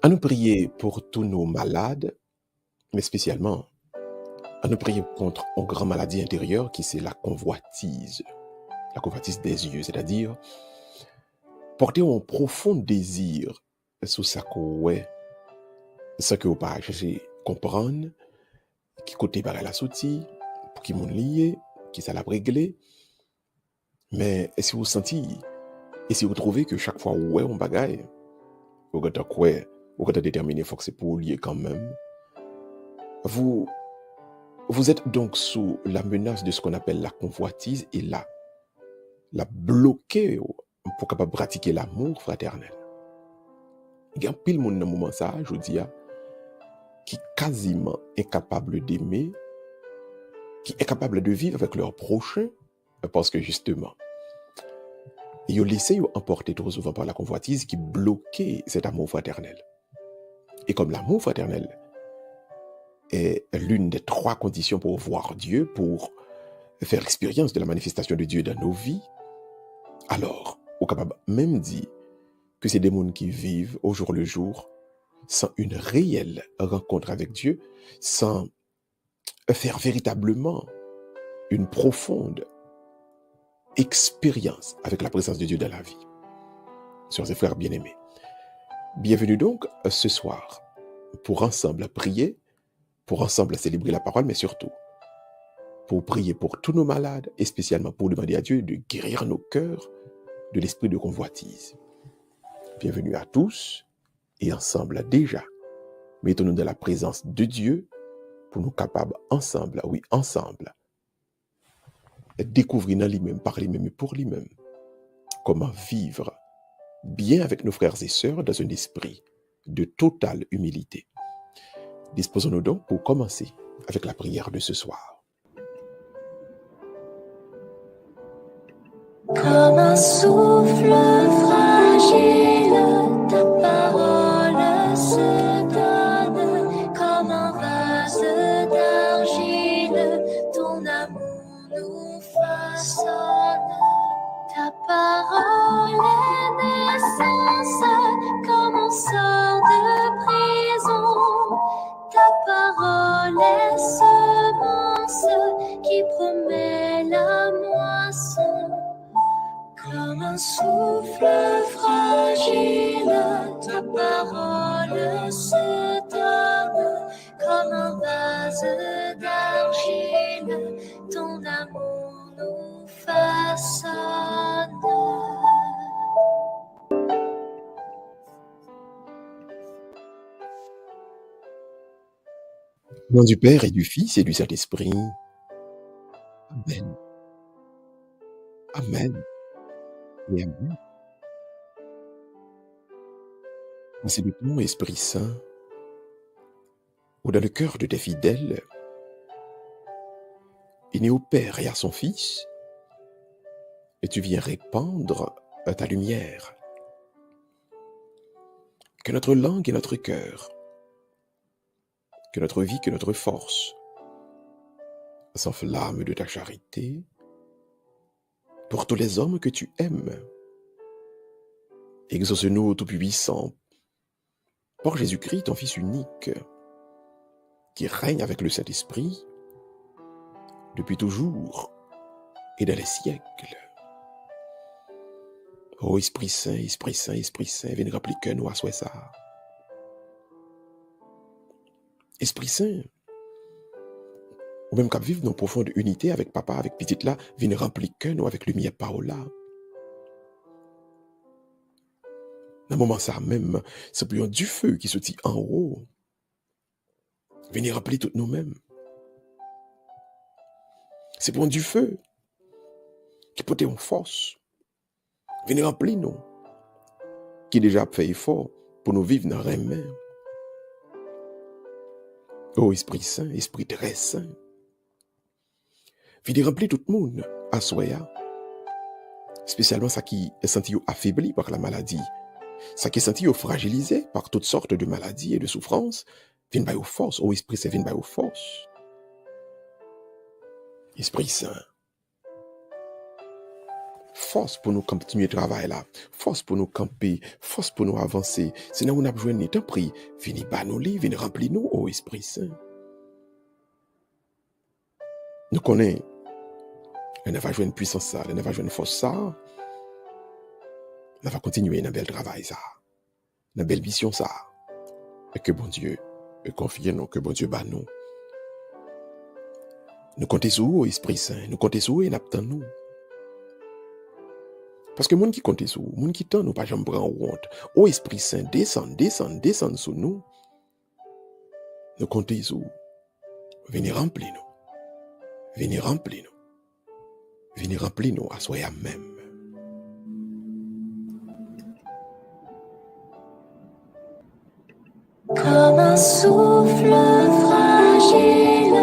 À nous prier pour tous nos malades, mais spécialement à nous prier contre une grande maladie intérieure qui c'est la convoitise des yeux, c'est-à-dire porter un profond désir sur ça qu'on ouais, ça que vous pas chercher comprendre, qui côté par la sortie, pour qui mon lié, qui ça l'a réglé, mais si vous sentez, et si vous trouvez que chaque fois ouais on bagaille, vous êtes quoi, vous êtes déterminé, faut que c'est pour lier quand même, vous Vous êtes donc sous la menace de ce qu'on appelle la convoitise et la bloquer pour capable pratiquer l'amour fraternel. Il y a un pile monde dans le moment ça, je dis, qui est quasiment incapable d'aimer, qui est capable de vivre avec leur prochain, parce que justement, ils ont laissé emporter trop souvent par la convoitise qui bloquait cet amour fraternel. Et comme l'amour fraternel est l'une des trois conditions pour voir Dieu, pour faire expérience de la manifestation de Dieu dans nos vies, alors, on est capable même dire que c'est des mondes qui vivent au jour le jour sans une réelle rencontre avec Dieu, sans faire véritablement une profonde expérience avec la présence de Dieu dans la vie. Sœurs et frères bien-aimés, bienvenue donc ce soir pour ensemble prier, pour ensemble célébrer la parole, mais surtout pour prier pour tous nos malades et spécialement pour demander à Dieu de guérir nos cœurs de l'esprit de convoitise. Bienvenue à tous et ensemble déjà, mettons-nous dans la présence de Dieu pour nous capables ensemble, oui ensemble, de découvrir dans lui-même, par lui-même et pour lui-même, comment vivre bien avec nos frères et sœurs dans un esprit de totale humilité. Disposons-nous donc pour commencer avec la prière de ce soir. Comme un souffle fragile, ta parole se donne. Comme un vase d'argile, ton amour nous façonne. Ta parole est naissance, comme on sort de prison. Ta parole est semence qui promet la moisson. Comme un souffle fragile, ta parole se donne. Comme un vase d'argile, ton amour nous façonne. Au nom du Père et du Fils et du Saint-Esprit. Amen. Amen. Et amen. Merci de ton Esprit Saint, ou dans le cœur de tes fidèles, il est au Père et à son Fils, et tu viens répandre ta lumière. Que notre langue et notre cœur, que notre vie, que notre force s'enflamment de ta charité pour tous les hommes que tu aimes. Exauce-nous, Tout-Puissant, par Jésus-Christ, ton Fils unique, qui règne avec le Saint-Esprit depuis toujours et dans les siècles. Ô Esprit Saint, Esprit Saint, Esprit Saint, viens rappeler que nous à soi ça. Esprit Saint, ou même qu'à vivre dans profonde unité avec papa, avec petite là, viens remplir que nous avec lumière Paola. Dans le moment ça même, c'est pour du feu qui se tient en haut. Venez rappeler tout nous-mêmes. C'est pour du feu qui peut être en force. Venez rappeler nous, qui déjà fait effort pour nous vivre dans rien. Oh Esprit Saint, Esprit très Saint, venez rappeler tout le monde à soi, spécialement ça qui est senti affaibli par la maladie, ça qui est senti fragilisé par toutes sortes de maladies et de souffrances. Viens by aux forces, oh Esprit Saint, viens by aux forces. Esprit Saint, force pour nous continuer le travail là, force pour nous camper, force pour nous avancer. C'est là où on a besoin de temps pris. Vini ba nous li, vini remplir nous au Esprit Saint. Nous connaissons, on va jouer une puissance ça, on va jouer une force ça. On va continuer dans bel travail ça, dans belle mission ça. Et que bon Dieu confie nous, que bon Dieu bat nous. Nous comptons sur vous, Esprit Saint, nous comptons sur vous et nous attendons nous. Parce que les gens qui comptent sur vous, les gens qui t'en nous pas jamais prendre honte. Ô Esprit Saint, descend sur nous. Nous comptons sur vous. Venez remplir nous. Venez remplir nous. Venez remplir nous à soi même. Comme un souffle fragile,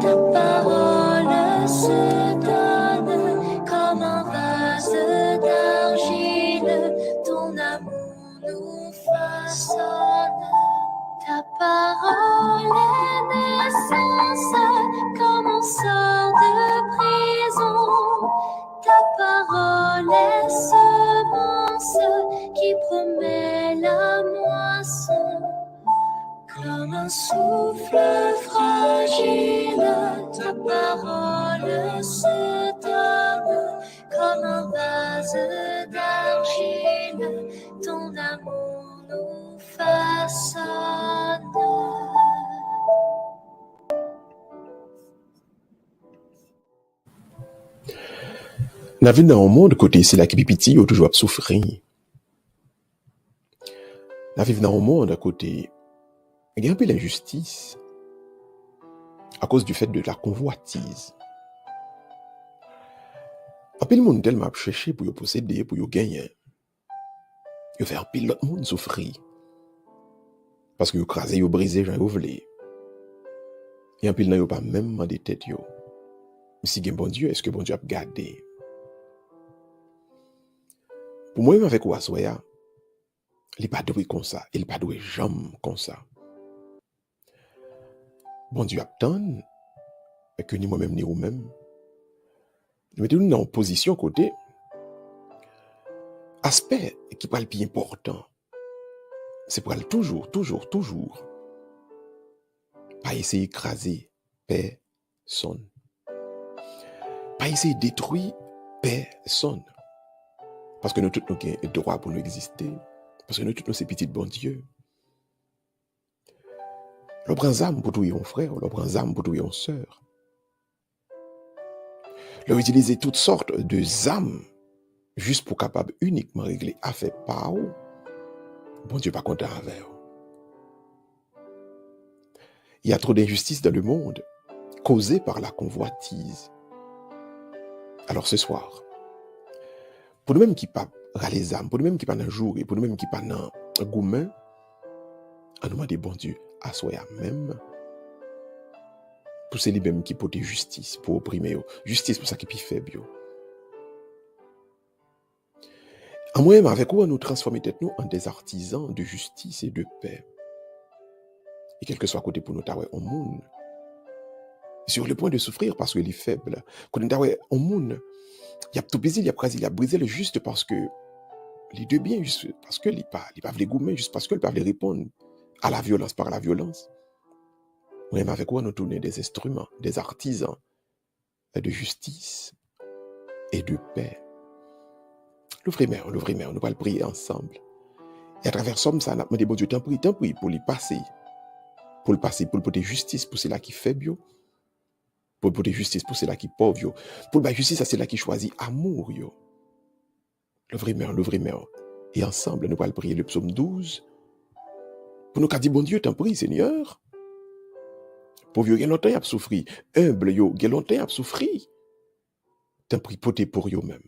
ta parole se donne. Comme un vase d'argile, ton amour nous façonne. Ta parole est naissance, comme on sort de prison. Ta parole est semence qui promet la moisson. Comme un souffle fragile, ta parole se donne. Comme un vase d'argile, ton amour nous façonne. Nous vivons dans un monde côté c'est là qui pipiti ou toujours souffrir. Nous vivons dans un monde à côté il y a un peu l'injustice à cause du fait de la convoitise. Un peu le monde tellement cherché pour y posséder, pour y gagner. Il fait un peu l'autre monde souffrir. Parce que vous crasez, vous brisez, vous voulez. Et un peu le pas même dans des têtes. Mais si il y a bon Dieu, est-ce que bon Dieu a gardé? Pour moi, avec Ouasoya, il n'est pas doué comme ça. Il n'est pas doué jamais comme ça. Bon Dieu attend que ni moi-même ni vous-même nous mettons dans une position côté aspect qui parle plus important c'est pour toujours pas essayer d'écraser personne, pas essayer de détruire personne, parce que nous tous nous avons le droit pour nous exister, parce que nous tous nous sommes petits bon Dieu. On prend âme pour tuer un frère, on prend âme pour tuer une sœur. On utilise toutes sortes de âmes juste pour capable uniquement régler affaire par où. Bon Dieu pas content avec eux. Il y a trop d'injustice dans le monde causée par la convoitise. Alors ce soir, pour nous-mêmes qui pas les âmes, pour nous-mêmes qui pas dans jour et pour nous-mêmes qui pas dans gourmand, on nous demande bon Dieu à soi même pour c'est lui-même qui porte justice pour opprimer, justice pour ça qui est plus faible. En moi-même, avec où nous transformer nous en des artisans de justice et de paix. Et quel que soit côté pour nous, au monde, sur le point de souffrir parce qu'il est faible, quand nous au monde, il y a tout brisé, il y a crasé, il y a brisé le juste parce que les deux biens, juste parce que les pas les goumer, juste parce que les pas les répondre à la violence par la violence. Même avec quoi nous tournons des instruments, des artisans de justice et de paix. L'ouvrir-mère, nous allons le prier ensemble. Et à travers ça, nous allons demander bon Dieu, tant prie pour le passer, pour le porter justice pour ceux-là qui fait bio, pour le porter justice pour ceux-là qui pauvre, pour la justice à ceux-là qui choisit amour. L'ouvrir-mère. Et ensemble, nous allons prier le psaume 12 pour nous dire bon Dieu, tant prie, Seigneur. Pauvre, il y a longtemps à souffrir. Humble, il y a longtemps à souffrir. Tant prie, porter pour eux-mêmes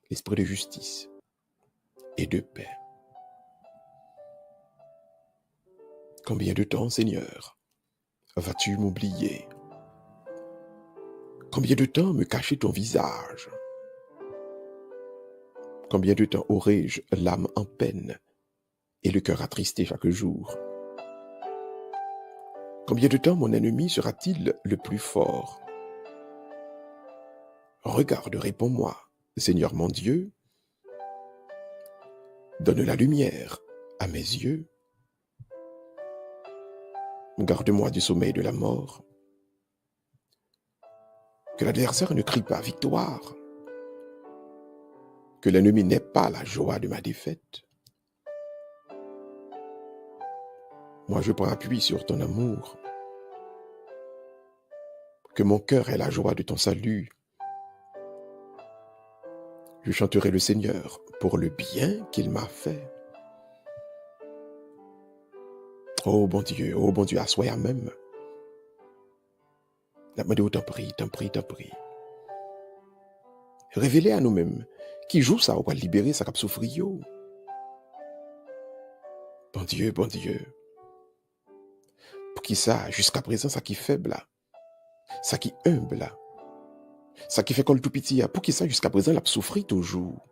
l'esprit de justice et de paix. Combien de temps, Seigneur, vas-tu m'oublier? Combien de temps me cacher ton visage? Combien de temps aurai-je l'âme en peine et le cœur attristé chaque jour? Combien de temps mon ennemi sera-t-il le plus fort? Regarde, réponds-moi, Seigneur mon Dieu, donne la lumière à mes yeux. Garde-moi du sommeil de la mort. Que l'adversaire ne crie pas victoire. Que l'ennemi n'ait pas la joie de ma défaite. Moi, je prends appui sur ton amour. Que mon cœur ait la joie de ton salut. Je chanterai le Seigneur pour le bien qu'il m'a fait. Oh bon Dieu, assois même. La demande t'en prie, t'en prie, t'en prie. Révélez à nous-mêmes qui joue ça ou pas libérer ça cap souffrir. Bon Dieu, pour qui ça, jusqu'à présent, ça qui est faible là, ça qui est humble là, ça qui fait comme le tout petit, pour qui ça, jusqu'à présent, l'a souffri toujours.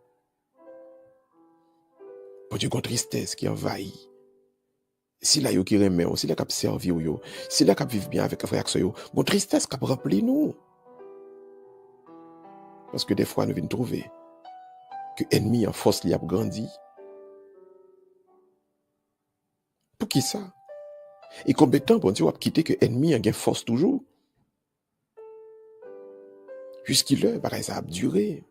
Bon Dieu, contre tristesse qui envahit. Si là, yo qui remet, si là, cap servir yo, si là, cap vivre bien avec frère yo, bon tristesse cap rempli nous. Parce que des fois, nous venons trouver que ennemi en force li a grandi. Pour qui ça? Et combien de temps, bon Dieu, a quitté que ennemi a gain force toujours? Jusqu'il là, pareil, ça a duré.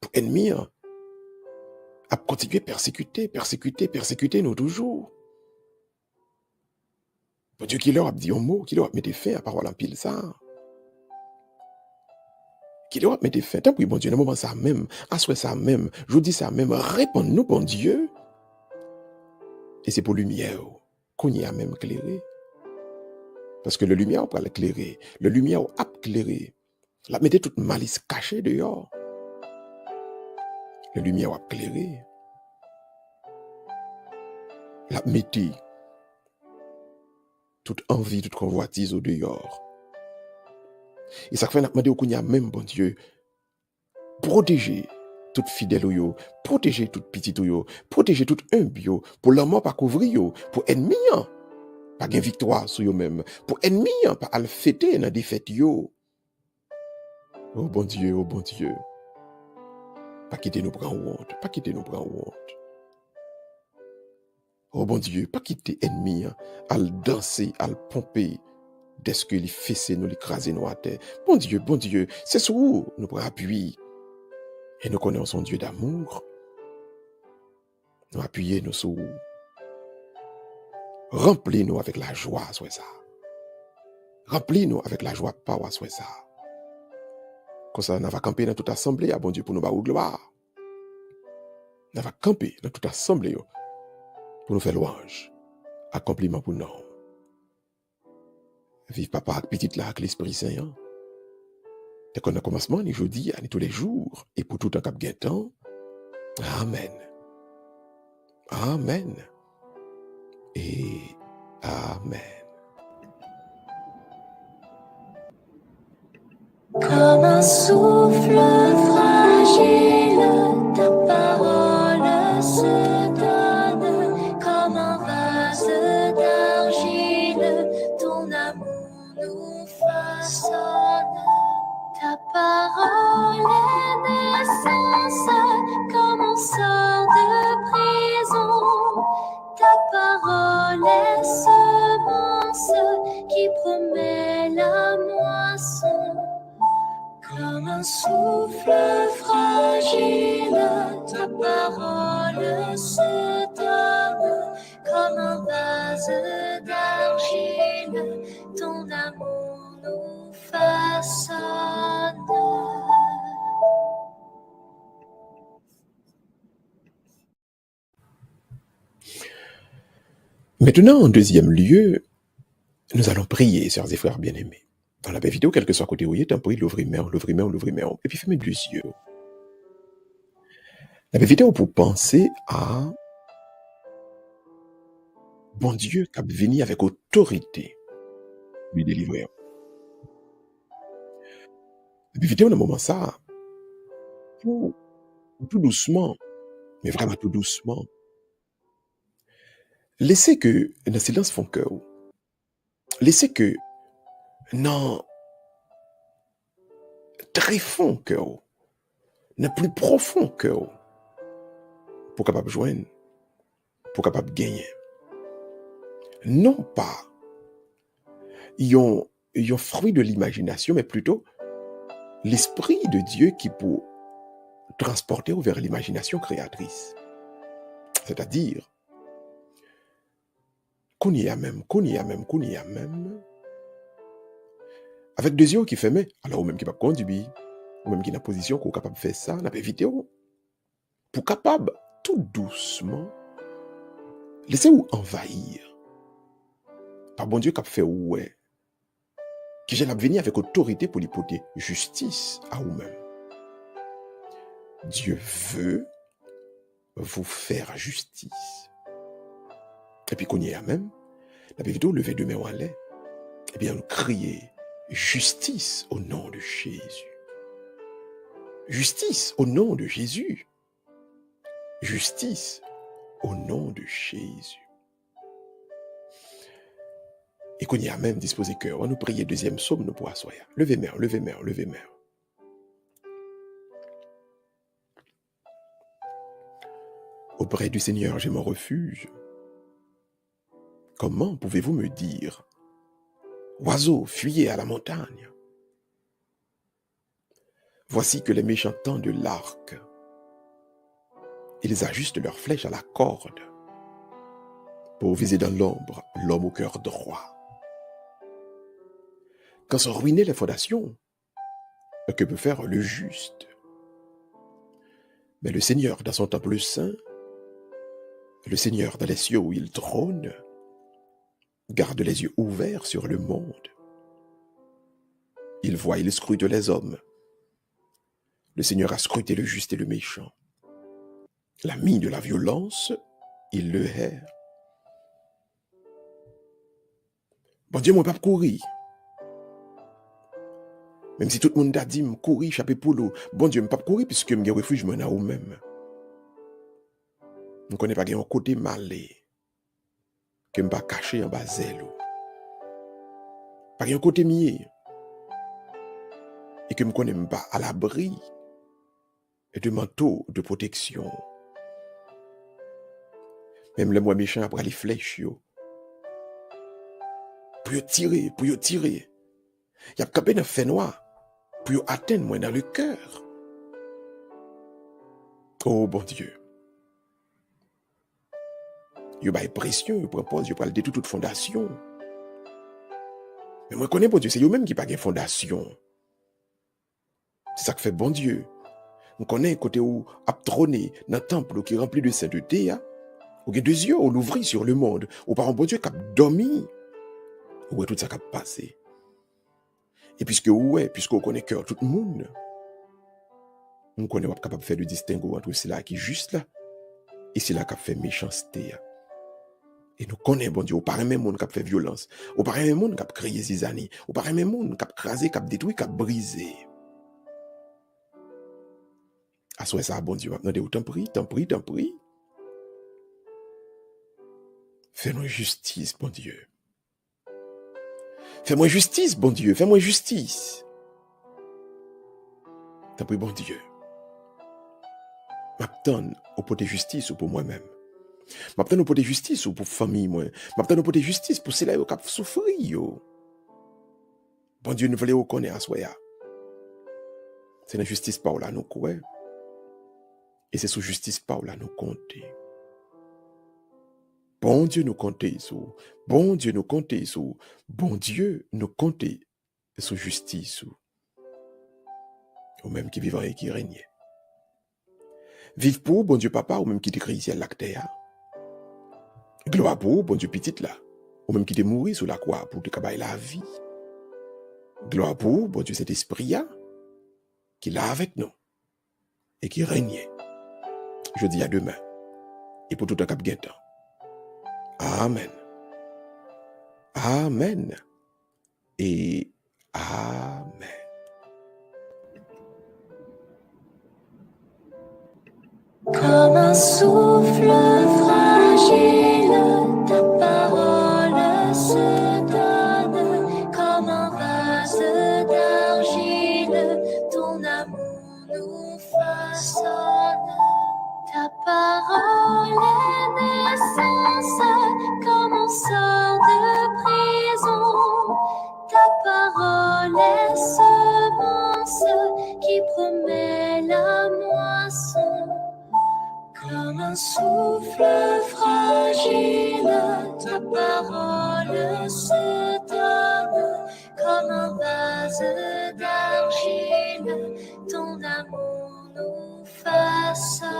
Pour ennemi, a continué persécuter nous toujours. Bon Dieu, qui leur a dit un mot, qui leur a mis des fins à parole en pile ça. Qui leur a mis des fins. Tant pis, bon Dieu, dans le moment ça même, assois ça même, je vous dis ça même, réponds-nous, bon Dieu. Et c'est pour lumière qu'on y a même éclairé. Parce que le lumière va l'éclairer, le lumière a éclairé. La mettez toute malice cachée dehors. Le lumière a éclairé. La mettez toute envie, toute convoitise au dehors. Et ça fait qu'on a demandé au Kounia même, bon Dieu, protéger toute fidèle yo, protéger toute petite yo, protéger toute humble yo, pour l'amour pas couvrir yo, pour ennemi pas gain victoire sur yo même, pour ennemi pas al fêter dans défaite yo. Oh bon Dieu, pas quitter nous prendre honte, pas quitter nous prendre honte. Oh bon Dieu, pas quitter ennemi al danser, al pomper, dès que les fesser nous l'écraser nous à terre. Bon Dieu, c'est sur où nous prenons appui. Et nous connaissons Dieu d'amour. Nous appuyons nous sur où. Remplis-nous avec la joie, soit ça. Remplis-nous avec la joie, pas soit ça. Comme ça, nous va camper dans toute assemblée, à bon Dieu, pour nous faire gloire. Nous va camper dans toute assemblée pour nous faire louange. Accomplissement pour nous. Vive papa avec petite là, avec l'Esprit Saint. Dès qu'on a commencement, ni jeudi, ni tous les jours, et pour tout un cap temps. Amen. Amen. Et amen. Comme un souffle fragile, ta parole se donne. Comme un vase d'argile, ton amour nous façonne. Ta parole est naissance, comme on sort de prison. Ta parole est semence qui promet la moisson. Comme un souffle fragile, ta parole se donne. Comme un vase d'argile, ton amour nous façonne. Maintenant, en deuxième lieu, nous allons prier, sœurs et frères bien-aimés. Dans la belle vidéo, quel que soit côté où il est, t'en prie, l'ouvrir-main, et puis fermez les yeux. La belle vidéo pour penser à bon Dieu qui a venu avec autorité lui délivrer. La belle vidéo, dans le moment ça, pour tout doucement, mais vraiment tout doucement, laissez que dans silence font cœur. Laissez que dans très fond cœur, dans le plus profond cœur pour capable joindre, pour capable gagner. Non pas un fruit de l'imagination, mais plutôt l'esprit de Dieu qui peut transporter vers l'imagination créatrice. C'est-à-dire, qu'on y a même, avec des yeux qui ferment, alors ou même qui va conduire, ou même qui est dans position qu'on est capable de faire ça, on a pas évité, pour capable, tout doucement, laissez-vous envahir par bon Dieu qui a fait ouais, qui j'ai venir avec autorité pour l'hypothèse justice à vous-même. Dieu veut vous faire justice. Et puis qu'on y a même, la vidéo lever de main en l'air, et bien nous crier justice au nom de Jésus. Justice au nom de Jésus. Justice au nom de Jésus. Et qu'on y a même disposé cœur, on nous prier deuxième psaume, nous pour asseoir. Levez main, levez main, levez main. Auprès du Seigneur, j'ai mon refuge. Comment pouvez-vous me dire, oiseaux, fuyez à la montagne? Voici que les méchants tendent l'arc. Ils ajustent leurs flèches à la corde pour viser dans l'ombre l'homme au cœur droit. Quand sont ruinées les fondations, que peut faire le juste? Mais le Seigneur dans son temple saint, le Seigneur dans les cieux où il trône, garde les yeux ouverts sur le monde. Il voit, il scrute les hommes. Le Seigneur a scruté le juste et le méchant. L'ami de la violence, il le hait. Bon Dieu, moi, pas courir. Même si tout le monde a dit, courir, échapper pour l'eau. Bon Dieu, je ne peux pas courir puisque je me refuge à vous-même. Je ne connais pas un côté malé que je ne peux pas cacher en bas zèle. Pas un côté mié. Et que je ne connais pas à l'abri de manteau de protection. Même le moi méchant après les flèches, pour y tirer. Il y a capé dans le fait noir. Pour atteindre moi dans le cœur. Oh bon Dieu. Il y a pression, il propose, il parle de toute fondation. Mais moi je connais bon Dieu, c'est eux-mêmes qui n'ont pas de fondation. C'est ça que fait bon Dieu. On connaît un côté où abtrôné dans le temple qui est rempli de sainteté, où il y a deux yeux, on l'ouvrit sur le monde, où par un bon Dieu qui a dormi, où est tout ça qui a passé. Et puisqu'on connaît cœur tout le monde, on connaît pas capable de faire le distinguo entre cela qui est juste là et cela qui a fait méchanceté. Et nous connaissons, bon Dieu, au pareil même monde qui a fait violence, au pareil même monde qui a créé zizanie, au pareil même monde qui a crasé, qui a détruit, qui a brisé. À ce ça, bon Dieu, maintenant, t'en prie. Fais-nous justice, bon Dieu. Fais-moi justice, bon Dieu, fais-moi justice. T'en prie, bon Dieu. M'attends au pot de justice ou pour moi-même. M'attends au pot de justice ou pour famille, moi. M'attends au pot de justice pour ceux-là qui ont souffert. Bon Dieu, nous voulons connaître à soi. C'est la justice par là nous croyons. Et c'est sous justice par là nous compter. Bon Dieu nous compter sous. Bon Dieu nous compter sous. Bon Dieu nous compter sous justice. Ou même qui vivant et qui règne. Vive pour bon Dieu papa ou même qui t'écrit ici à l'acteur. Gloire pour bon Dieu petite là. Ou même qui t'est mouru sous la croix pour te cabaye la vie. Gloire pour bon Dieu cet esprit là. Qui est là avec nous. Et qui règne. Je dis à demain. Et pour tout un cap guettant. Amen. Amen. Et Amen. Comme un souffle fragile, ta parole se donne. Comme un vase d'argile, ton amour nous fascine. souffle fragile, ta parole se donne comme un vase d'argile, ton amour nous façonne.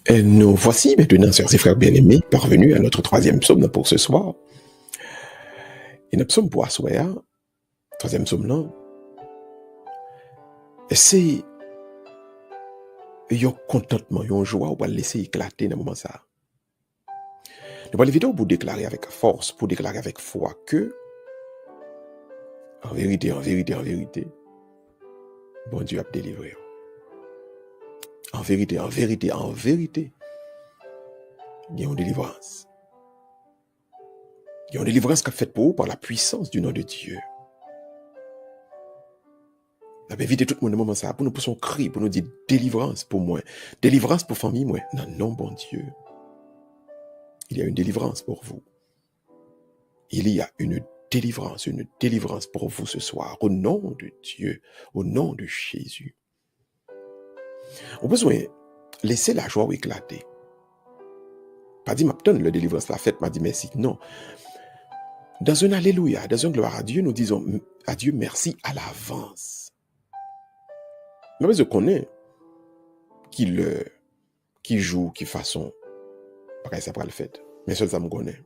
Et nous voici maintenant, sœurs et frères bien-aimés, parvenus à notre troisième psaume pour ce soir. Et notre psaume pour Assoya, troisième psaume là, c'est un contentement, une joie, on va le laisser éclater dans le moment ça. Nous allons l'éviter pour déclarer avec force, pour déclarer avec foi que, en vérité, bon Dieu a délivré. En vérité, il y a une délivrance. Il y a une délivrance qui est faite pour vous par la puissance du nom de Dieu. On va éviter tout le monde au moment ça, pour nous pousser un cri, pour nous dire délivrance pour moi, délivrance pour famille moi. Non, bon Dieu. Il y a une délivrance pour vous. Il y a une délivrance pour vous ce soir, au nom de Dieu, au nom de Jésus. On a besoin de laisser la joie éclater. Pas dit, m'abtonne le délivrance la fête, m'a dit merci. Non. Dans un alléluia, dans un gloire à Dieu, nous disons à Dieu merci à l'avance. Mais je connais qui joue, qui façon, pareil ça prend le fait. Mais seul ça me connaît.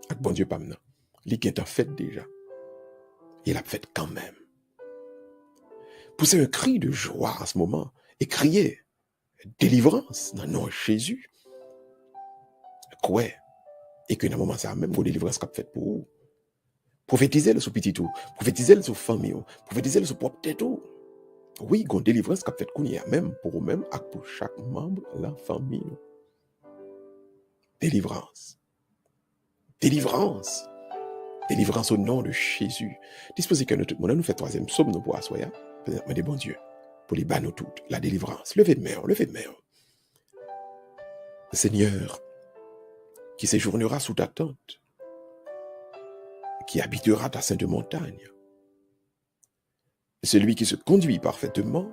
Avec bon Dieu pas maintenant. Il est en fait déjà. Il a fait quand même. Pousser un cri de joie à ce moment et crier délivrance dans le nom de Jésus. Quoi? Et que dans le moment ça même, une délivrance qu'a fait pour vous. Prophétisez le sur petit tout, prophétisez le sur famille, prophétisez le sur propre tête tout. Oui, une délivrance qu'a fait qu'on y a même pour vous-même et pour chaque membre de la famille. Délivrance. Délivrance. Délivrance au nom de Jésus. Disposez que nous tout le monde nous fait troisième psaume nous pour assoyer. Mais des bons dieux. Pour les bannes toutes. La délivrance. Levez de main. Le Seigneur qui séjournera sous ta tente, qui habitera ta sainte montagne. Celui qui se conduit parfaitement,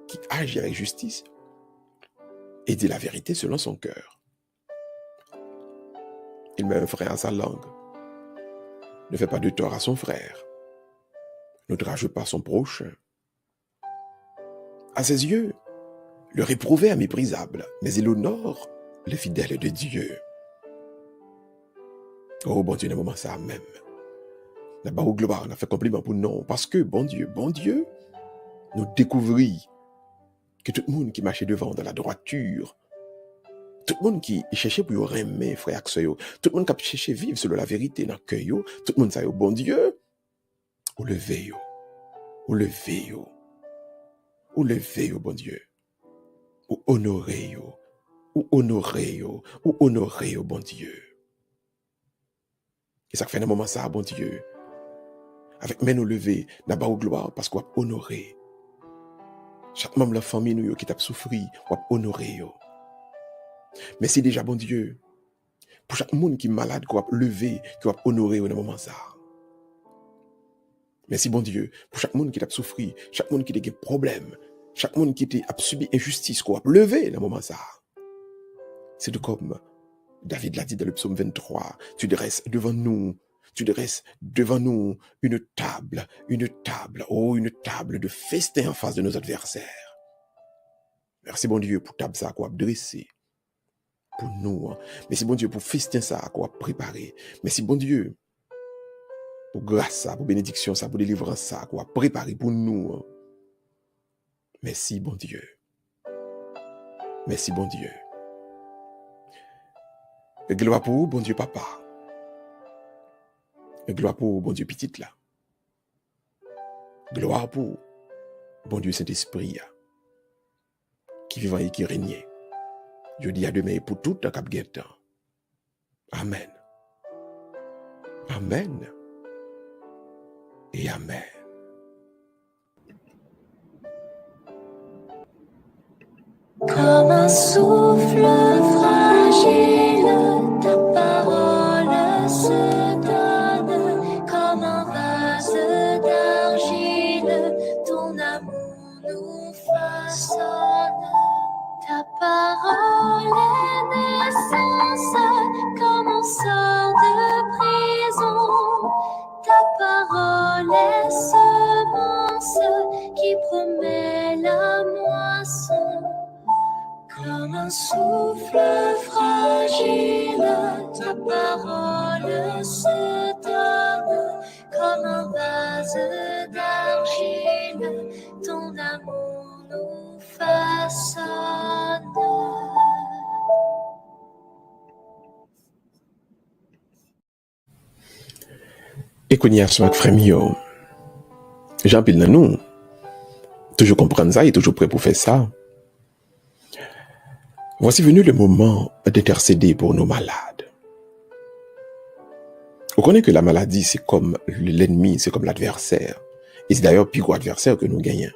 qui agit avec justice et dit la vérité selon son cœur. Il met un frère à sa langue, ne fait pas de tort à son frère, n'outrage pas son prochain. À ses yeux, le réprouvé est méprisable, mais il honore le fidèle de Dieu. Oh bon Dieu, dans le moment ça même. Là-bas au gloire, on a fait compliment pour nous, parce que bon Dieu, nous découvrit que tout le monde qui marchait devant dans la droiture, tout le monde qui cherchait pour aimer frère et sœur, tout le monde qui cherchait vivre selon la vérité dans le cœur, tout le monde sait, bon Dieu, ou levez, bon Dieu, ou honorez, bon Dieu. Et ça fait un moment ça, bon Dieu, avec main nous lever, là-bas au gloire, parce qu'on va honorer. Chaque membre de la famille nous qui t'a souffri, on va honorer. Merci déjà, bon Dieu, pour chaque monde qui est malade, qu'on va lever, qu'on va honorer au moment ça. Merci, bon Dieu, pour chaque monde qui t'a souffri, chaque monde qui a des problèmes, chaque monde qui a subi injustice, qu'on va lever au moment ça. C'est tout comme David l'a dit dans le psaume 23, tu dresses devant nous une table de festin en face de nos adversaires. Merci bon Dieu pour table ça qu'on a dressé pour nous. Merci bon Dieu pour festin ça qu'on a préparé. Merci bon Dieu pour grâce ça, pour bénédiction ça, pour délivrance ça qu'on a préparé pour nous. Merci bon Dieu. Merci bon Dieu. Et gloire pour vous, bon Dieu papa. Et gloire pour vous, bon Dieu petite là. Gloire pour bon Dieu Saint-Esprit qui vivant et qui règne. Je dis à demain et pour tout un cap temps. Amen. Amen. Et amen. Comme un souffle fragile, ta parole se donne comme un vase nous façonne. Ta parole est naissance quand on sort de prison. Ta parole est semence qui promet la moisson. Comme un souffle fragile, ta parole se donne. Comme un vase d'argile, ton amour nous façonne. Et qu'on y a ce frère mio, Jean-Pil nan nous, toujours comprendre ça et toujours prêt pour faire ça. Voici venu le moment d'intercéder pour nos malades. On connaît que la maladie, c'est comme l'ennemi, c'est comme l'adversaire. Et c'est d'ailleurs plus gros adversaire que nous gagnons.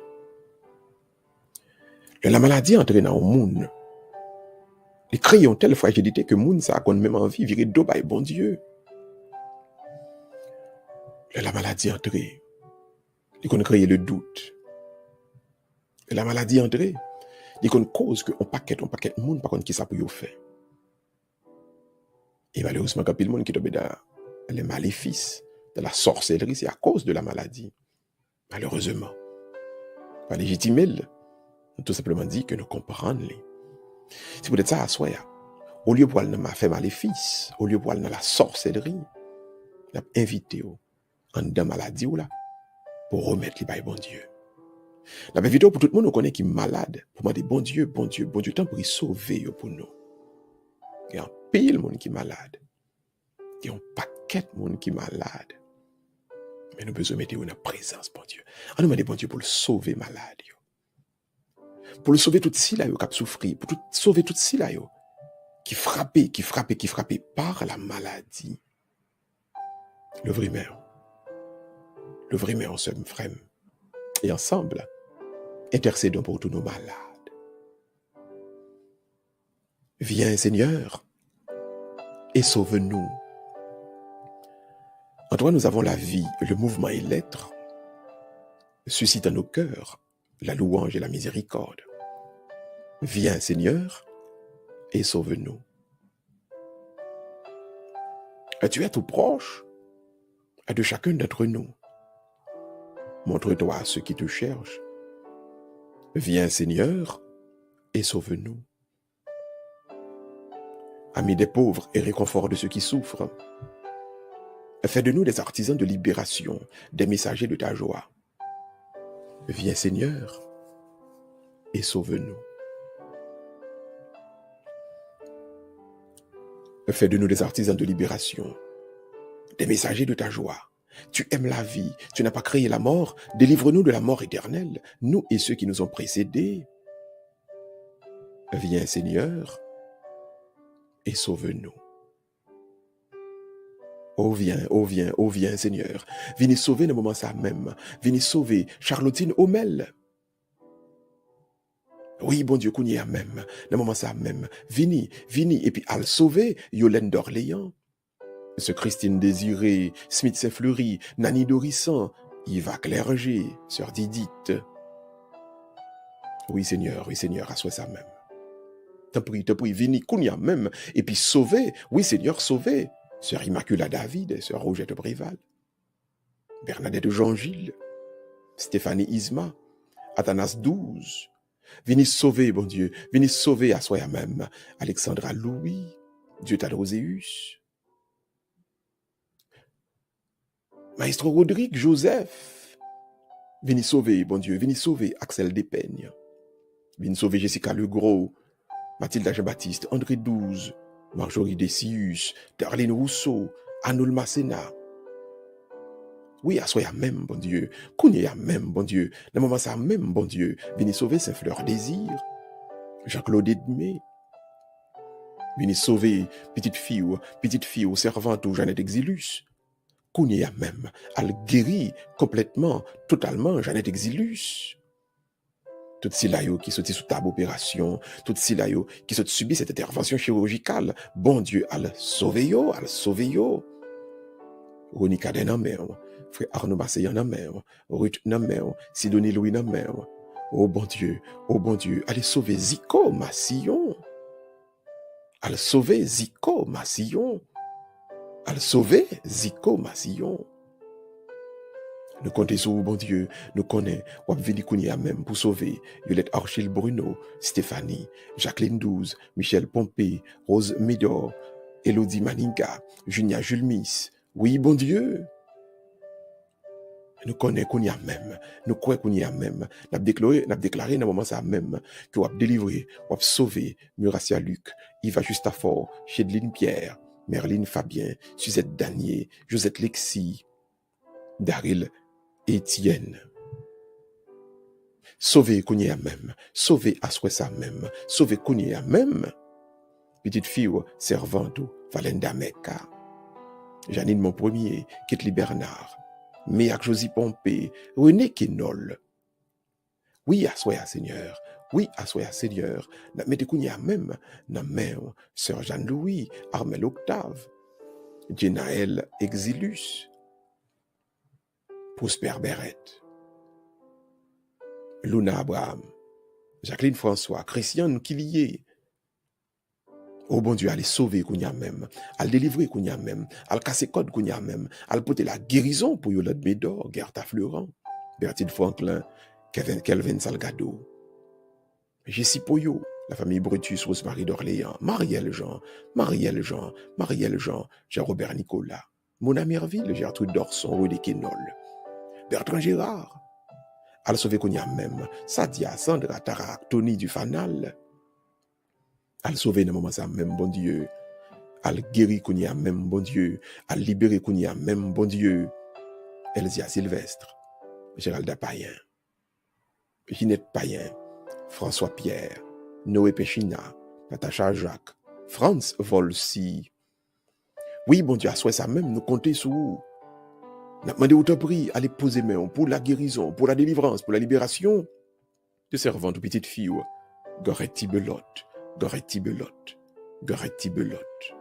La maladie entre dans le monde. Il crée une telle fragilité que le monde, ça a même envie de virer d'eau par bon Dieu. La maladie entre, il qu'on crée le doute. La maladie entre, il qu'on cause qu'on paquette de monde, par contre, qui ça pour faire. Et malheureusement, quand il y a monde qui tombe dans les maléfices, de la sorcellerie, c'est à cause de la maladie. Malheureusement. Pas légitimer, on tout simplement dit que nous comprenons. C'est peut-être ça à soi. Au lieu pour aller dans faire maléfice, au lieu pour aller dans la sorcellerie, on a invité en dans maladie ou là, pour remettre les bails bon Dieu. On a invité pour tout le monde, on connaît qui est malade, pour demander bon Dieu, tant pour y sauver pour nous. Il y a un pile monde qui est malade. Il y a un paquet de monde qui est malade. Mais nous avons besoin de mettre une présence, bon Dieu. On nous demande bon Dieu pour le sauver malade. Pour le sauver tout ci là, qui a souffert. Pour sauver tout ci là, qui frappé par la maladie. Le vrai mère, on se frère. Et ensemble, intercédons pour tous nos malades. Viens, Seigneur, et sauve-nous. En toi, nous avons la vie, le mouvement et l'être. Suscite en nos cœurs la louange et la miséricorde. Viens, Seigneur, et sauve-nous. Tu es tout proche de chacun d'entre nous. Montre-toi à ceux qui te cherchent. Viens, Seigneur, et sauve-nous. Ami des pauvres et réconfort de ceux qui souffrent. Fais de nous des artisans de libération, des messagers de ta joie. Viens, Seigneur, et sauve-nous. Fais de nous des artisans de libération, des messagers de ta joie. Tu aimes la vie, tu n'as pas créé la mort. Délivre-nous de la mort éternelle, nous et ceux qui nous ont précédés. Viens, Seigneur, et sauve-nous. Oh viens, Seigneur. Viens sauver le moment ça même. Viens sauver Charlottine Homel. Oui, bon Dieu, qu'on y a même. Le moment ça même. Viens, et puis à le sauver Yolène d'Orléans. Ce Christine Désirée, Smith Saint-Fleury, Nani Dorissan, Yva Clergé, Sœur Didite. Oui, Seigneur, à soi ça même. T'en prie, viens, qu'on y a même. Et puis sauver, oui, Seigneur, sauver. Sœur Immaculée David, Sœur Rougette Brival, Bernadette Jean-Gilles, Stéphanie Isma, Athanas 12. Venez sauver, bon Dieu, venez sauver à soi même. Alexandra Louis, Dieu Tadroséus. Maestro Rodrigue Joseph. Venez sauver, bon Dieu, venez sauver Axel Despeignes. Venez sauver Jessica Legros, Mathilde Jean-Baptiste, André 12. Marjorie Desius, Darlene Rousseau, Anoul Masséna. Oui, à soi même, bon Dieu. Kounye à même, bon Dieu. Le moment ça même, bon Dieu. Venez sauver Saint-Fleur Désir. Jean-Claude Edmé. Venez sauver petite fille ou servante ou Jeannette Exilus. Kounye à même. Elle guérit complètement, totalement Jeannette Exilus. Tout si là qui sont sous table opération, tout si là qui sont subi cette intervention chirurgicale, bon Dieu, al sauver yo. Ronika Den en mer, frère Arnaud Basseyan en mer, Ruth en mer, Sidonie Louis en mer, oh bon Dieu, allez sauver Zico, Massillon. Allez sauver Zico, Massillon. Allez sauver Zico, Massillon. Nous comptons sur vous, bon Dieu. Nous connaissons, ou venir kounia même pour sauver Yolette Archil Bruno, Stéphanie, Jacqueline Douze, Michel Pompé, Rose Médor, Elodie Maninga, Junia Julmis. Oui, bon Dieu. Nous connaissons qu'on y a même, nous croyons qu'on y a même. Nous avons déclaré dans le moment ça même que vous avez délivré, vous avez sauvé Muracia Luc, Yves Justafort, Chédeline Pierre, Merline Fabien, Suzette Danier, Josette Lexi, Daryl Étienne. Sauvé qu'on y a même, sauvé Aswesa même, sauvé qu'on y a même. Petite fille, servante, Valenda Meka, Janine mon premier, Ketli Bernard. Méac Josie Pompé, René Kenol. Oui, assoya Seigneur. Oui, assoya Seigneur. Mettez kounya même, na mère, Sœur Jeanne-Louis, Armel Octave, Jenaël Exilus, Prosper Berrette, Luna Abraham, Jacqueline François, Christiane Killier. Oh bon Dieu, allez sauver kounya même, allez délivrer kounya même, allez casser code kounya même, allez porter la guérison pour Yolande Médor, Gerta Florent, Bertine Franklin, Kelvin Salgado, Jessie Poyo, la famille Brutus, Rosemary d'Orléans, Marielle Jean, Jean-Robert Nicolas, Mona Merville, Gertrude Dorson, Rudy Kenol, Bertrand Gérard, allez sauver kounya même, Sadia, Sandra Tarak, Tony Dufanal, allez sauver dans le moment ça même, bon Dieu, allez guérir kounya même, bon Dieu, allez libérer kounya même, bon Dieu, Elzia Sylvestre, Géralda Payen, Ginette Payen, François Pierre, Noé Péchina, Natacha Jacques, Franz Volsi. Oui, bon Dieu, à soi ça même, nous comptons sur vous. Nous demandons au prix, allez poser main pour la guérison, pour la délivrance, pour la libération de servantes petites filles. Goretti Belote, Goretti Belote, Goretti Belote.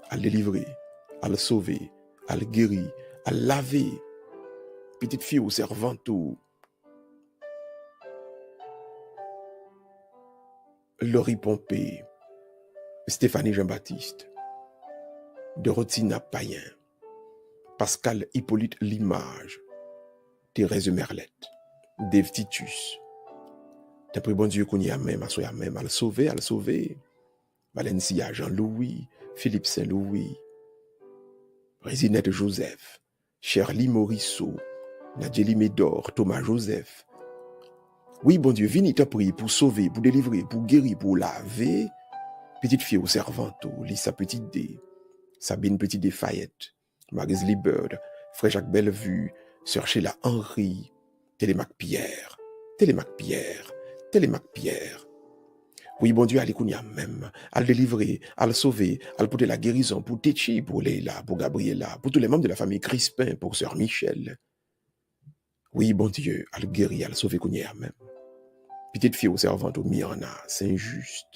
À le délivrer, à le sauver, à le guérir, à le laver. Petite fille ou servante ou Laurie Pompé, Stéphanie Jean-Baptiste, Dorothina Payen, Pascal Hippolyte Limage, Thérèse Merlette, Dave Titus. D'après bon Dieu qu'on y a même, à le sauver. Valencia Jean-Louis, Philippe Saint-Louis, Résinette Joseph, Shirley Morisseau, Nadjeli Médor, Thomas Joseph. Oui, bon Dieu, venez te prier pour sauver, pour délivrer, pour guérir, pour laver. Petite fille ou servante, Lisa Petit D, Sabine Petit D Fayette, Maryse Liberd, Frère Jacques Bellevue, Sœur Sheila Henry, Télémac Pierre. Oui, bon Dieu, allez kounya même, à le délivrer, à le sauver, à le porter la guérison pour Téchi, pour Leila, pour Gabriela, pour tous les membres de la famille Crispin, pour Sœur Michel. Oui, bon Dieu, à le guérir, à le sauver kounya même. Petite fille ou servante au Miana, Saint-Just.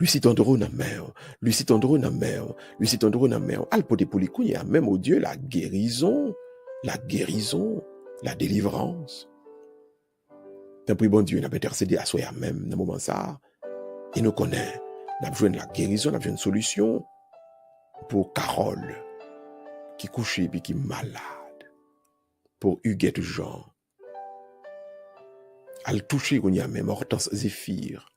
Lucie Tondoro na mère, al pote pour les kounya même au Dieu la guérison, la délivrance. Tant pis bon Dieu, n'a pas intercédé à soi même dans le moment ça, et nous connaissons, n'a besoin de la guérison, n'a besoin de solution pour Carole, qui couchée et qui est malade, pour Huguette Jean, al toucher kounya même Hortense Zéphir,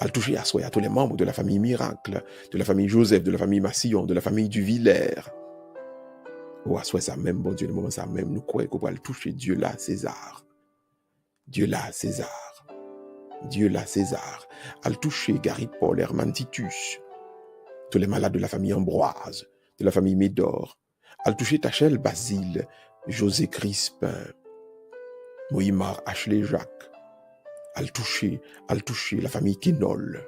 al toucher à soi à tous les membres de la famille Miracle, de la famille Joseph, de la famille Massillon, de la famille Duvillers. Ou à soi ça même, bon Dieu, le moment ça même, nous croyons qu'on va le toucher Dieu là, César. Al toucher Gary Paul, Herman Titus, tous les malades de la famille Ambroise, de la famille Médor. Al toucher Tachel Basile, José Crispin, Moïmar Ashley Jacques. Al toucher la famille Kenol.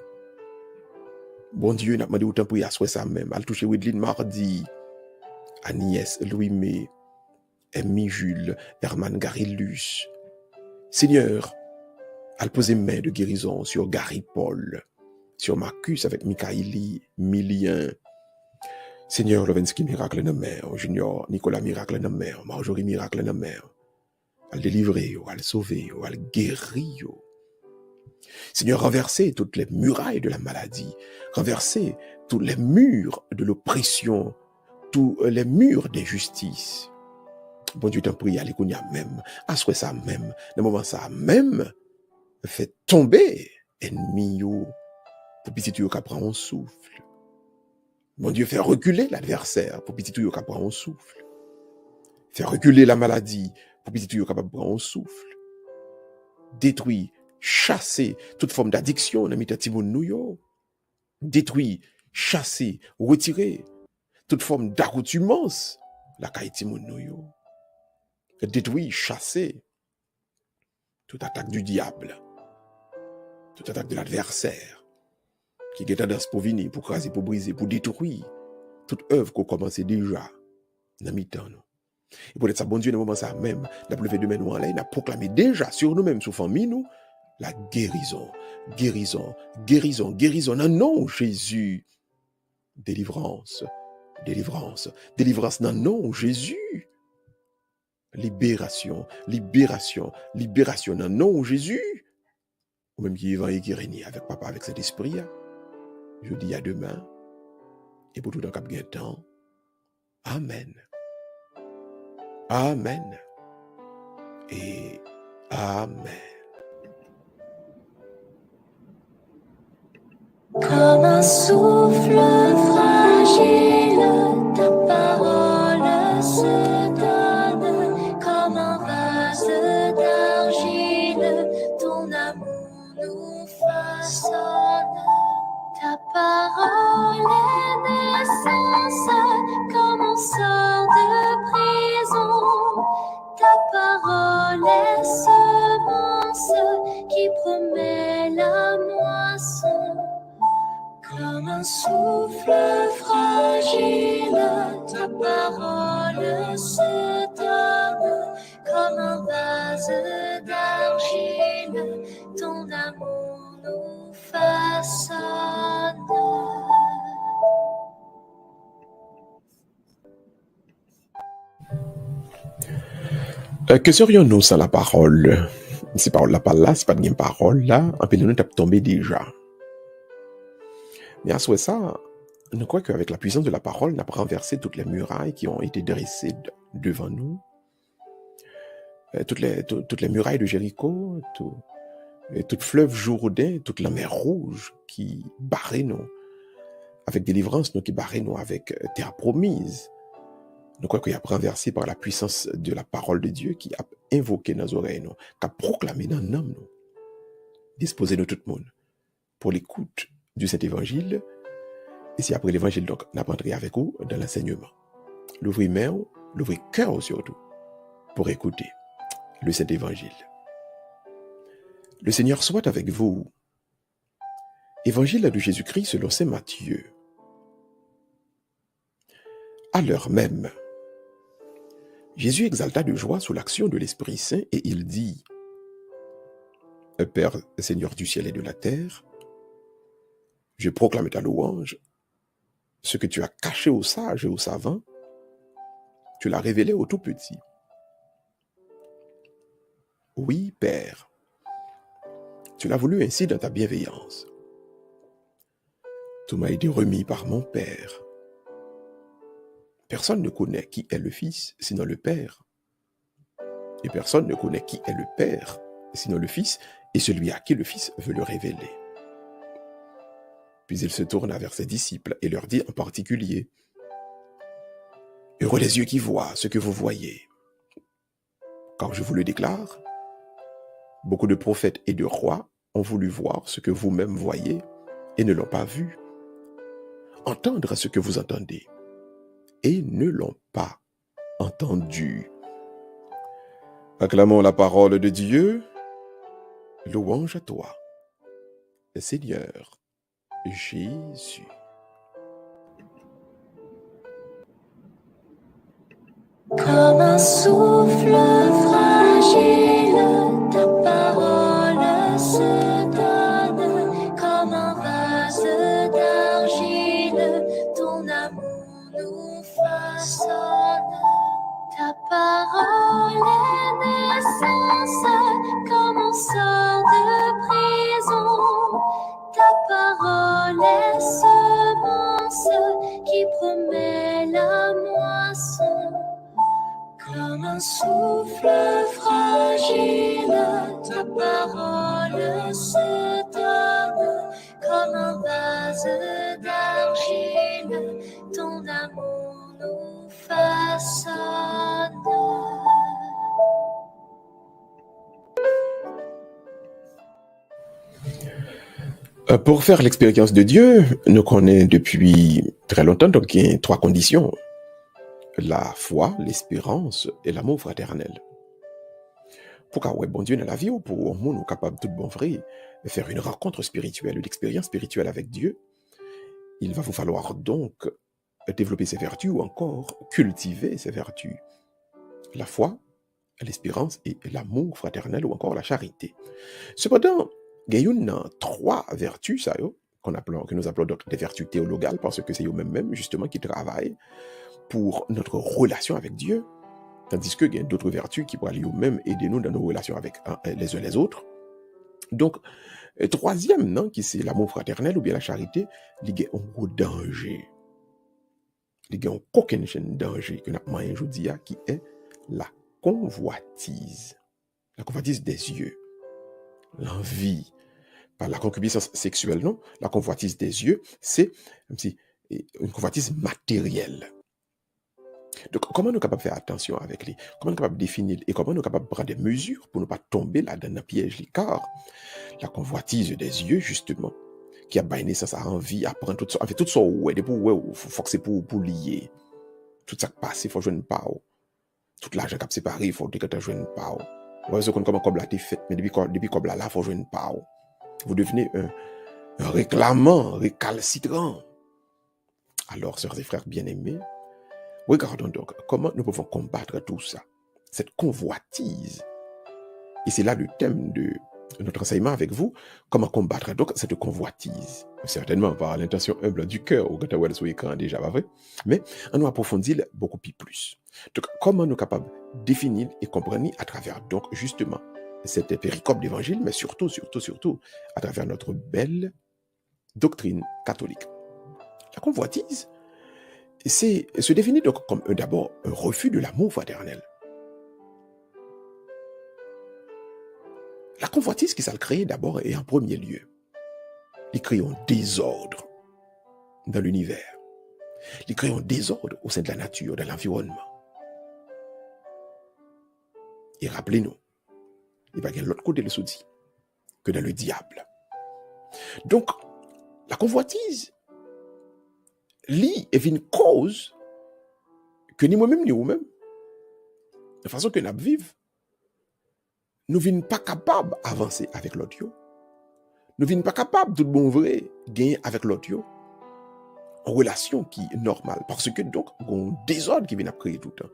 Bon Dieu, n'a pas demandé autant pour y asseoir ça même. Al toucher Wedline Mardi, Agnès Louis-Mé, Amy Jules, Herman Garilus. Seigneur, al poser main de guérison sur Gary Paul, sur Marcus avec Mikaïli, Milien. Seigneur, Lovensky miracle dans mer, Junior, Nicolas miracle dans mer, Marjorie miracle dans mer. à le délivrer, à le sauver, à le guérir. Seigneur, renverser toutes les murailles de la maladie, renverser tous les murs de l'oppression, tous les murs d'injustice. Bon Dieu, t'en prie, allez qu'on y a même, assois ça même, dans le moment ça même, fait tomber ennemi pour petit tout qui prend un souffle. Bon Dieu, fait reculer l'adversaire pour petit tout qui prend un souffle. Fait reculer la maladie pour petit tout qui prend un souffle. Détruit, chasser toute forme d'addiction dans nous. Détruit, chasser, retirer toute forme d'accoutumance la kaiti nous. Détruit, chasser toute attaque du diable, toute attaque de l'adversaire qui est tendance pour venir, pour craser, pour briser, pour détruire toute œuvre qu'on commence déjà dans mi-temps. Et pour être ça, bon Dieu, dans le moment ça même, la levé de main nous en l'air, n'a proclamé déjà sur nous-mêmes, sur famille nous, la guérison, guérison, guérison, guérison. Non, non, Jésus. Délivrance, délivrance, délivrance. Non, non, Jésus. Libération, libération, libération. Non, non, Jésus. Ou même qui va et qui règne avec papa, avec cet esprit. Je dis à demain. Et pour tout un cap de temps. Amen. Amen. Et Amen. Comme un souffle fragile, ta parole se donne. Comme un vase d'argile, ton amour nous façonne. Ta parole est naissance, comme on sort de prison. Ta parole est semence qui promet la moisson. Comme un souffle fragile, ta parole se donne. Comme un vase d'argile, ton amour nous façonne. Que serions-nous sans la parole? Si parole là, pas là, si pas de parole là, en peu nous t'as tombé déjà. Mais à ce ça, nous croyons qu'avec la puissance de la parole, nous avons renversé toutes les murailles qui ont été dressées devant nous. Toutes les murailles de Jéricho, tout fleuve Jourdain, toute la mer Rouge qui barrait nous, avec délivrance, nous qui barrait nous avec terre promise. Nous croyons qu'il y a renversé par la puissance de la parole de Dieu qui a invoqué dans nos oreilles, nous, qui a proclamé dans nos âmes, nous. Disposez-nous tout le monde pour l'écoute du Saint-Évangile. Et si après l'Évangile, donc, nous apprendrons avec vous dans l'enseignement. L'ouvrez main, l'ouvrez cœur surtout, pour écouter le Saint-Évangile. Le Seigneur soit avec vous. Évangile de Jésus-Christ selon saint Matthieu. À l'heure même, Jésus exalta de joie sous l'action de l'Esprit Saint et il dit: Père, Seigneur du ciel et de la terre, je proclame ta louange. Ce que tu as caché aux sages et aux savants, tu l'as révélé aux tout petits. Oui, Père, tu l'as voulu ainsi dans ta bienveillance. Tout m'a été remis par mon Père. Personne ne connaît qui est le Fils, sinon le Père. Et personne ne connaît qui est le Père, sinon le Fils, et celui à qui le Fils veut le révéler. Puis il se tourna vers ses disciples et leur dit en particulier: Heureux les yeux qui voient ce que vous voyez. Car je vous le déclare, beaucoup de prophètes et de rois ont voulu voir ce que vous-même voyez et ne l'ont pas vu, entendre ce que vous entendez et ne l'ont pas entendu. Acclamons la parole de Dieu. Louange à toi, Seigneur Jésus. Comme un souffle fragile, ta parole se donne. Comme un vase d'argile, ton amour nous façonne. Ta parole est naissance, un souffle fragile, ta parole se donne comme un vase d'argile, ton amour nous façonne. Pour faire l'expérience de Dieu, nous connaissons depuis très longtemps, donc il y a 3 conditions. La foi, l'espérance et l'amour fraternel. Pour qu'un bon Dieu dans la vie, ou pour un monde capable tout bon vrai, de faire une rencontre spirituelle, une expérience spirituelle avec Dieu, il va vous falloir donc développer ces vertus ou encore cultiver ces vertus. La foi, l'espérance et l'amour fraternel ou encore la charité. Cependant, il y a 3 vertus, ça, que nous appelons donc des vertus théologales, parce que c'est eux-mêmes justement qui travaillent pour notre relation avec Dieu, tandis qu'il y a d'autres vertus qui pourraient eux-mêmes aider nous dans nos relations avec les uns les autres. Donc, troisième, non, qui c'est l'amour fraternel ou bien la charité, il y a un gros danger. Il y a un coquin danger que nous avons aujourd'hui, qui est la convoitise. La convoitise des yeux, l'envie, par la concupiscence sexuelle, non? La convoitise des yeux, c'est une convoitise matérielle. Donc, comment nous sommes capables de faire attention avec lui? Comment nous sommes capables de définir et comment nous sommes capables de prendre des mesures pour ne pas tomber là dans un piège? Car la convoitise des yeux, justement, qui a baigné naissance à envie, à prendre tout ça, en fait, tout ça, ouais, faut que c'est pour lier. Tout ça qui passe, il faut jouer une part. Tout l'argent qui a séparé, il faut que tu joues une part. Ouais, c'est comment la t'es fait, mais depuis comme là, il faut jouer une part. Vous devenez un réclamant, récalcitrant. Alors, sœurs et frères bien-aimés, regardons donc comment nous pouvons combattre tout ça, cette convoitise. Et c'est là le thème de notre enseignement avec vous, comment combattre donc cette convoitise. Certainement par l'intention humble du cœur, ou quand on voit sur l'écran déjà, pas vrai? Mais on nous approfondir beaucoup plus. Donc, comment nous sommes capables de définir et comprendre à travers donc justement cette péricope d'évangile, mais surtout, à travers notre belle doctrine catholique. La convoitise, se définit donc comme d'abord un refus de l'amour fraternel. La convoitise qui s'est créée d'abord et en premier lieu, il crée un désordre dans l'univers. Il crée un désordre au sein de la nature, de l'environnement. Et rappelez-nous, il n'y a pas l'autre côté de dit que dans le diable. Donc, la convoitise, est une cause que ni moi-même ni vous-même, de façon que nous vivons, nous ne sommes pas capables d'avancer avec l'autre. Nous ne sommes pas capables, tout bon vrai, de gagner avec l'autre en relation qui est normale. Parce que donc, il y a un désordre qui vient créer tout le temps.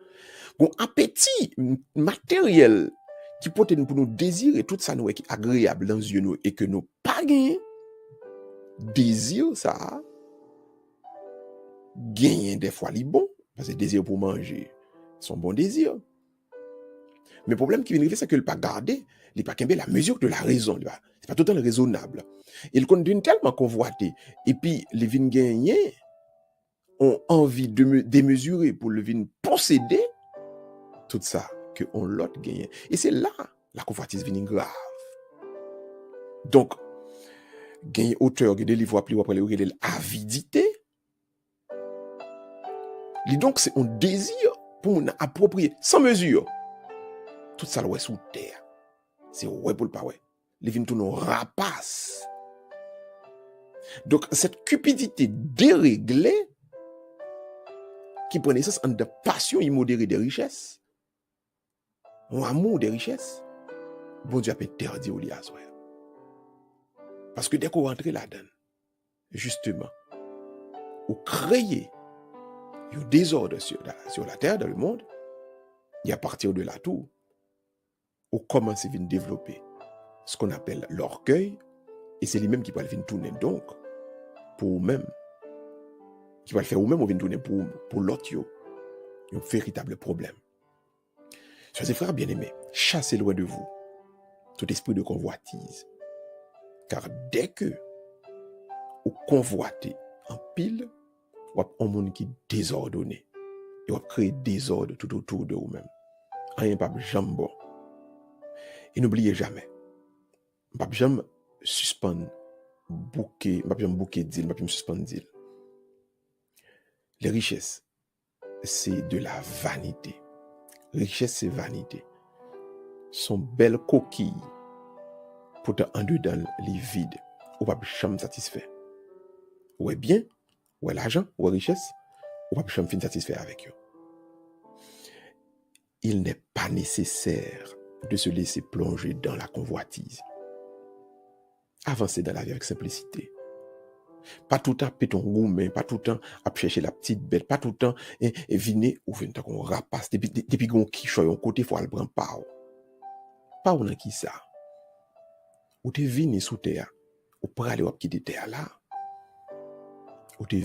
Il y a un appétit matériel qui peut être pour nous désirer tout ça qui est agréable dans les yeux nous et que nous pas gagner. Désir ça, gagner des fois les bons, parce que désir pour manger, son bon désir. Mais le problème qui vient arriver, c'est que le pas garder, il pas la mesure de la raison. C'est pas tout le temps raisonnable. Il continue tellement convoité. Et puis, les vins gagnés ont envie de démesurer pour le vin posséder tout ça que on l'autre gagne. Et c'est là la convoitise vient grave. Donc, gagner auteur, gagner livre appelé après l'avidité. Donc, c'est un désir pour nous approprier sans mesure. Tout ça, ouais, sous terre. C'est ouais pour le pas, ouais. Les vins tout nous rapace. Donc, cette cupidité déréglée qui prend naissance en de passion immodérée des richesses, un amour des richesses, bon Dieu a interdit au lias. Parce que dès qu'on rentre là-dedans, justement, ou créer un désordre sur la terre, dans le monde, et à partir de là tout, on commence à venir développer ce qu'on appelle l'orgueil, et c'est lui-même qui va venir tourner donc pour vous-même, qui va le faire vous-même ou venir tourner pour l'autre, un véritable problème. Chers frères bien-aimés, chassez loin de vous tout esprit de convoitise, car dès que vous convoitez en pile, vous avez un monde qui est désordonné, et vous créez désordre tout autour de vous-même. rien pas jamais bon. Et n'oubliez jamais, pas jamais suspendre bouquet, pas jamais bouquet deal, pas jamais suspendre deal. Les richesses, c'est de la vanité. Richesse, c'est vanité. Sont belles coquilles, pourtant en dedans, les vides, ou pas jamais satisfait. Ou est bien, ou est l'argent, ou est richesse, ou pas jamais fin satisfait avec eux. Il n'est pas nécessaire de se laisser plonger dans la convoitise. Avancez dans la vie avec simplicité. Pas tout le temps péton gourmet, pas tout le temps à chercher la petite bête, pas tout le temps et venez ou venez qu'on rapace depuis qu'on qui choy un côté faut le prendre pas ou nan qui ça. Ou te vini sous terre, ou pour aller ou quitter terre là. Ou te